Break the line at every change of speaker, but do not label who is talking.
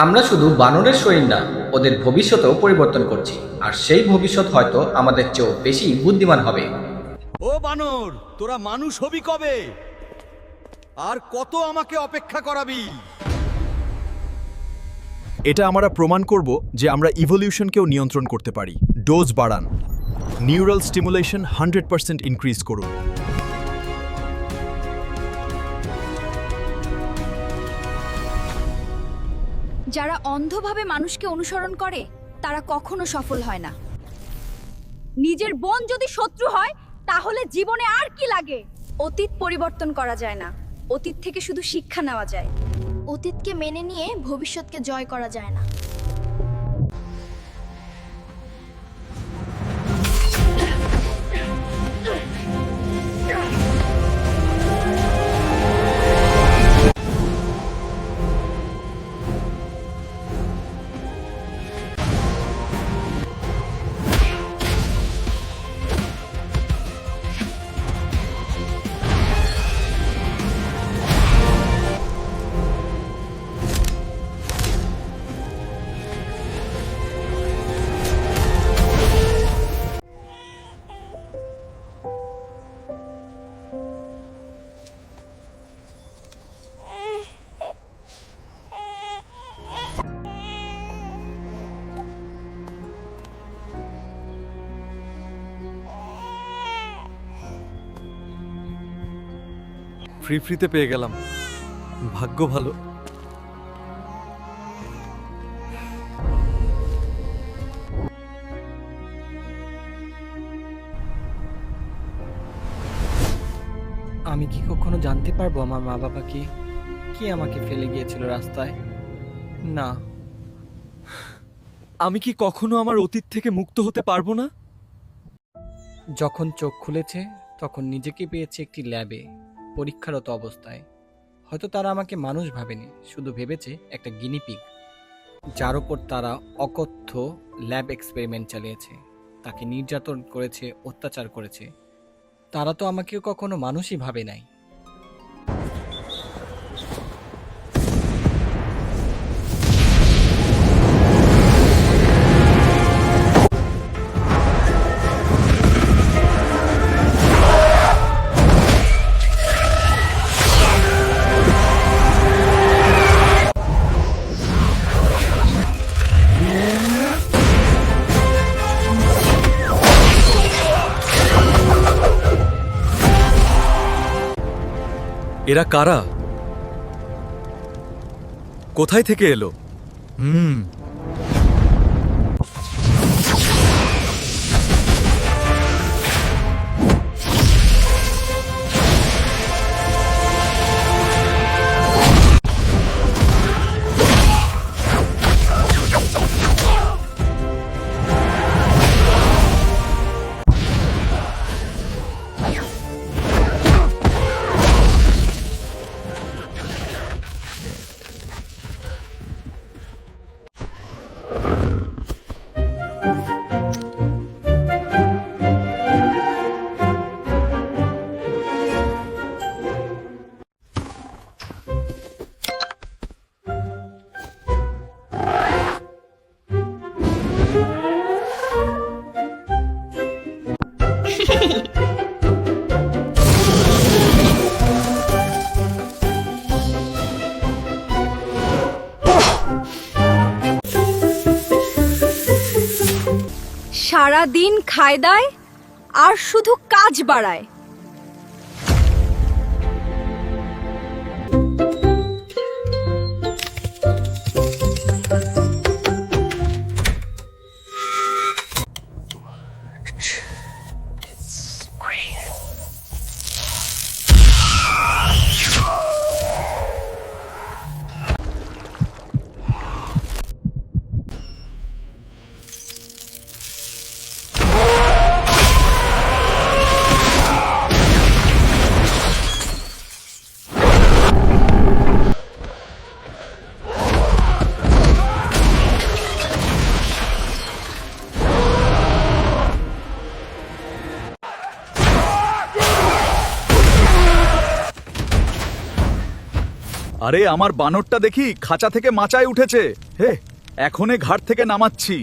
আমরা শুধু বানরের শরীর না, ওদের ভবিষ্যতেও পরিবর্তন করছি। আর সেই ভবিষ্যৎ হয়তো আমাদের চেয়েও বেশি বুদ্ধিমান হবে।
ও বানর, তোরা মানুষ হবি কবে? আর কত আমাকে অপেক্ষা করাবি?
এটা আমরা প্রমাণ করব যে আমরা ইভলিউশনকেও নিয়ন্ত্রণ করতে পারি। ডোজ বাড়ান, নিউরাল স্টিমুলেশন 100% ইনক্রিজ করুন।
যারা অন্ধভাবে মানুষকে অনুসরণ করে তারা কখনো সফল হয় না। নিজের বোন যদি শত্রু হয় তাহলে জীবনে আর কি লাগে? অতীত পরিবর্তন করা যায় না, অতীত থেকে শুধু শিক্ষা নেওয়া যায়।
অতীতকে মেনে নিয়ে ভবিষ্যৎকে জয় করা যায় না।
ফ্রিতে পেয়ে গেলাম, ভাগ্য ভালো।
আমি কি কখনো জানতে পারবো আমার মা বাবা কে আমাকে ফেলে গিয়েছিল রাস্তায়? না।
আমি কি কখনো আমার অতীত থেকে মুক্ত হতে পারবো না?
যখন চোখ খুলেছে তখন নিজেকে পেয়েছে একটি ল্যাবে, পরীক্ষারত অবস্থায়। হয়তো তারা আমাকে মানুষ ভাবেনি, শুধু ভেবেছে একটা গিনিপিগ, যার ওপর তারা অকথ্য ল্যাব এক্সপেরিমেন্ট চালিয়েছে, তাকে নির্যাতন করেছে, অত্যাচার করেছে। তারা তো আমাকে কখনো মানুষই ভাবে নাই।
এরা কারা? কোথায় থেকে এলো?
সারা দিন খায় দায় আর শুধু কাজ বাড়ায়।
আরে আমার বানরটা দেখি খাঁচা থেকে মাচায় উঠেছে। হে, এখনই ঘাট থেকে নামাচ্ছি।